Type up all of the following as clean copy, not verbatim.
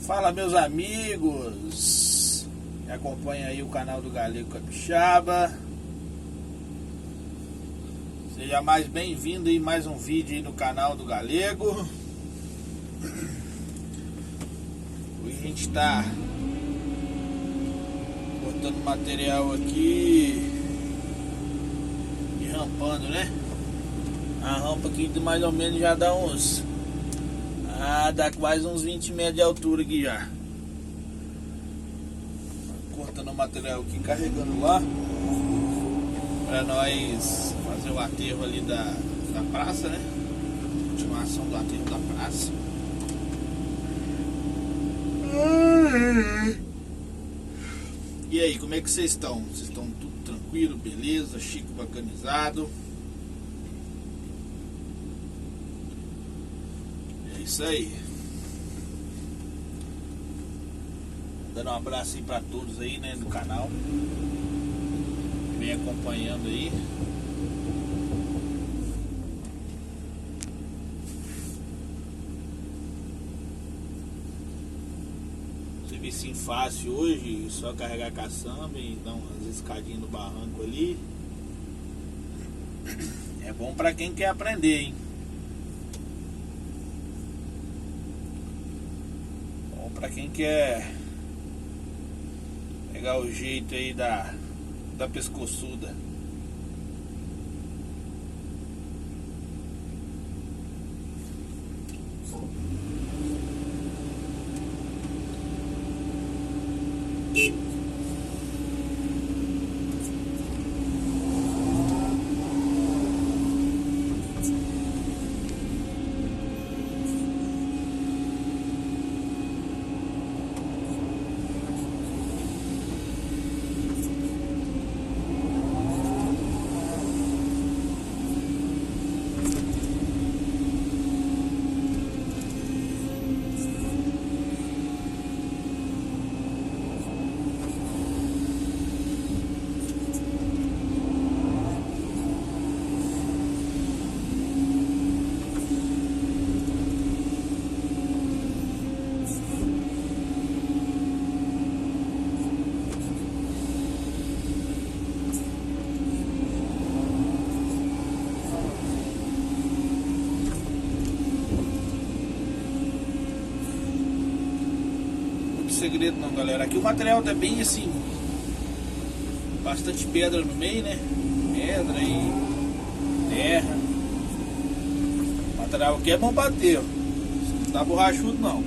Fala, meus amigos que acompanham aí o canal do Galego Capixaba. Seja mais bem-vindo em mais um vídeo aí no canal do Galego. Hoje a gente está cortando material aqui e rampando, né? A rampa aqui mais ou menos já dá uns... dá quase uns 20 metros de altura aqui já. Cortando o material aqui, carregando lá para nós fazer o aterro ali da praça, né? Continuação do aterro da praça. E aí, como é que vocês estão? Vocês estão tudo tranquilo, beleza? Chique, bacanizado? É isso aí. Dando um abraço aí pra todos aí, né, do canal que vem acompanhando aí. Serviço fácil hoje, só carregar a caçamba e dar umas escadinhas no barranco ali. É bom pra quem quer aprender, hein? Bom pra quem quer pegar o jeito aí da pescoçuda. Segredo não, galera. Aqui o material tá bem assim, bastante pedra no meio, né? Pedra e terra. O material aqui é bom bater, ó. Não tá borrachudo não.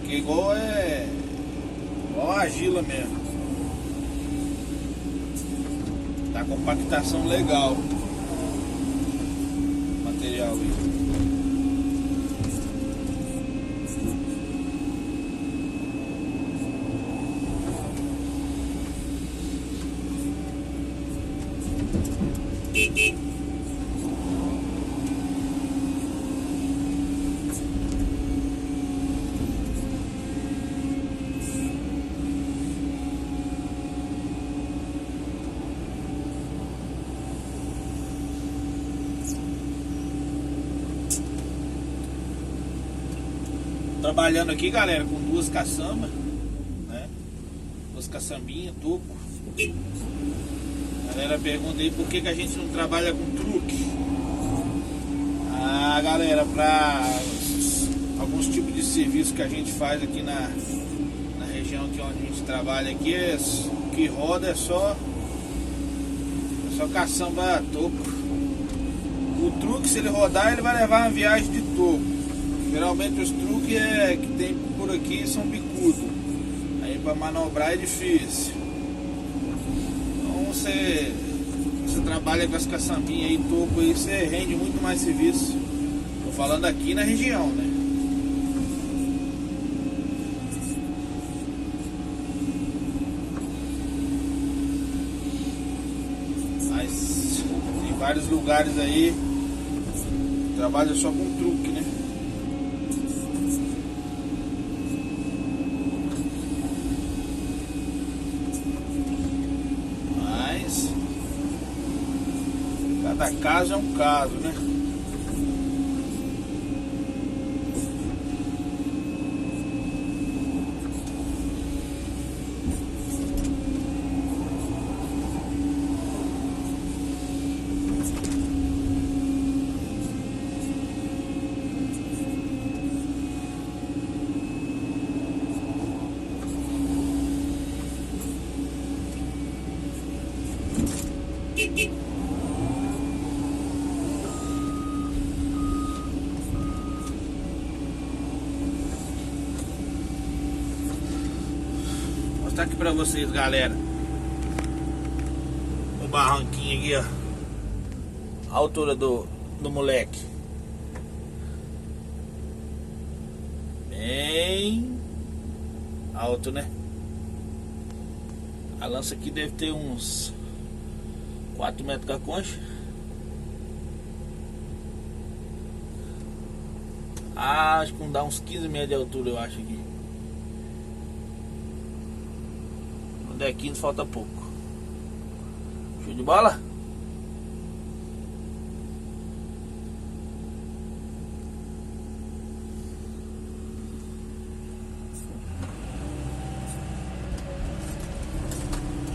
Porque igual a argila mesmo. Tá com compactação legal. O material aí. Trabalhando aqui, galera, com duas caçambas, né? Duas caçambinhas, toco. A galera pergunta aí por que a gente não trabalha com truque. Galera, para alguns tipos de serviço que a gente faz aqui na região aqui onde a gente trabalha aqui, o que roda é só caçamba toco. O truque, se ele rodar, ele vai levar uma viagem de toco. Geralmente os truques que tem por aqui são bicudos. Aí para manobrar é difícil. Então você trabalha com as caçambinhas aí, toco aí, você rende muito mais serviço. Tô falando aqui na região, né? Mas tem vários lugares aí que trabalham só com truque, né? Cada caso é um caso, né? mostrar aqui pra vocês, galera. O barranquinho aqui, ó. A altura do moleque. Bem alto, né? A lança aqui deve ter uns 4 metros com a concha. Ah, acho que não dá uns 15 metros de altura, eu acho aqui. Não der 15, falta pouco. Show de bola?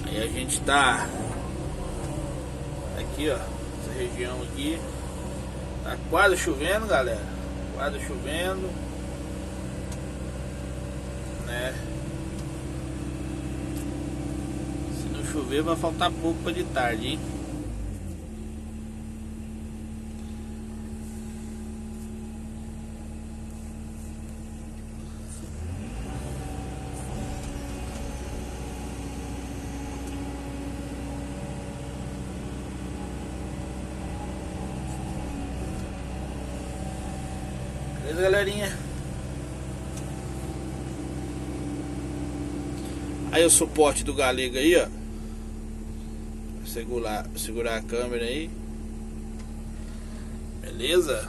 Aí a gente tá aqui, ó. Essa região aqui tá quase chovendo, galera. Quase chovendo, né? Se não chover vai faltar pouco para de tarde, hein? Beleza, galerinha? Aí o suporte do galego aí, ó. Segurar a câmera aí. Beleza?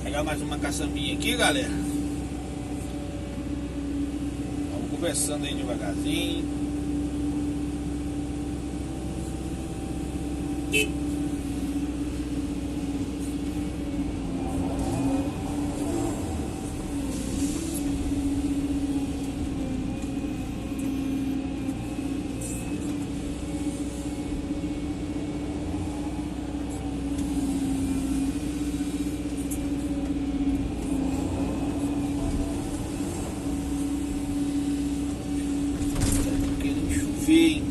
Pegar mais uma caçambinha aqui, galera. Vamos conversando aí devagarzinho. Fim.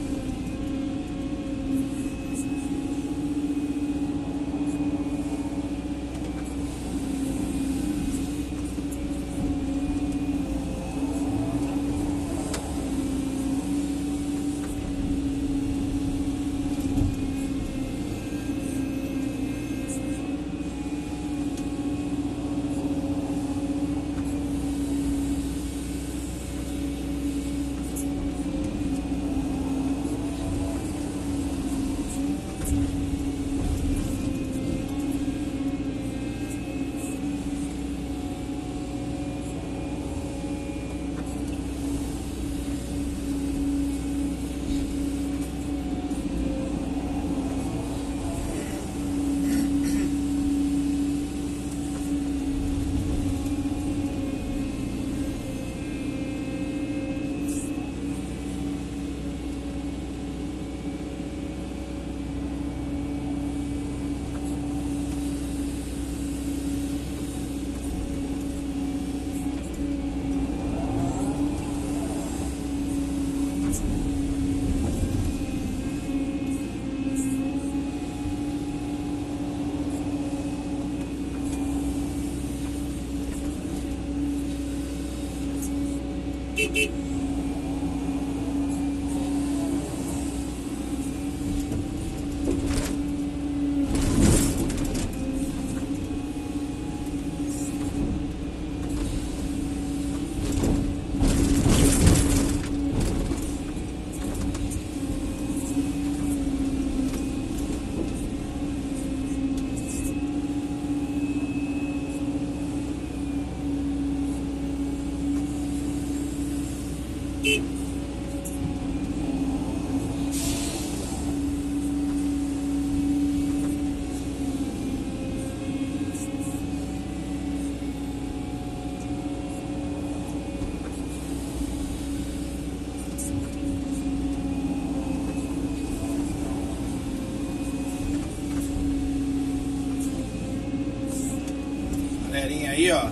galerinha aí, ó,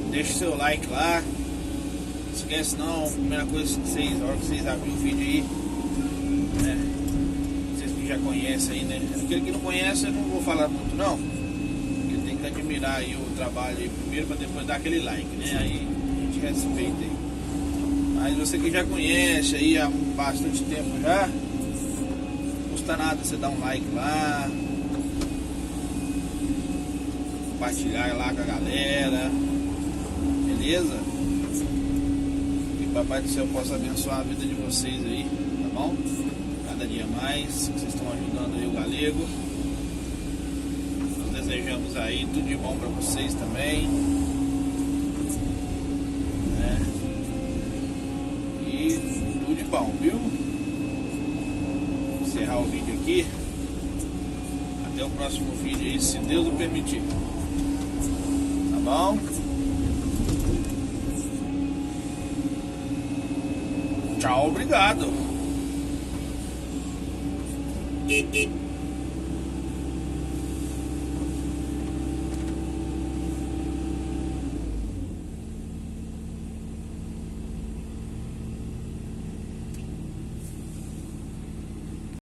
deixa o seu like lá. Não esquece não, a primeira coisa que vocês, na hora que vocês abrirem o vídeo aí, né? Vocês que já conhecem aí, né? Aquele que não conhece eu não vou falar muito não. Ele tem que admirar aí o trabalho aí primeiro, para depois dar aquele like, né? Aí a gente respeita aí. Mas você que já conhece aí há bastante tempo já, não custa nada você dar um like lá, compartilhar lá com a galera, beleza? Que o Papai do Céu possa abençoar a vida de vocês aí, tá bom? Cada dia mais, vocês estão ajudando aí o Galego. Nós desejamos aí tudo de bom para vocês também, né? E tudo de bom, viu? Vou encerrar o vídeo aqui. Até o próximo vídeo aí, se Deus o permitir. Tá bom? Tchau, obrigado.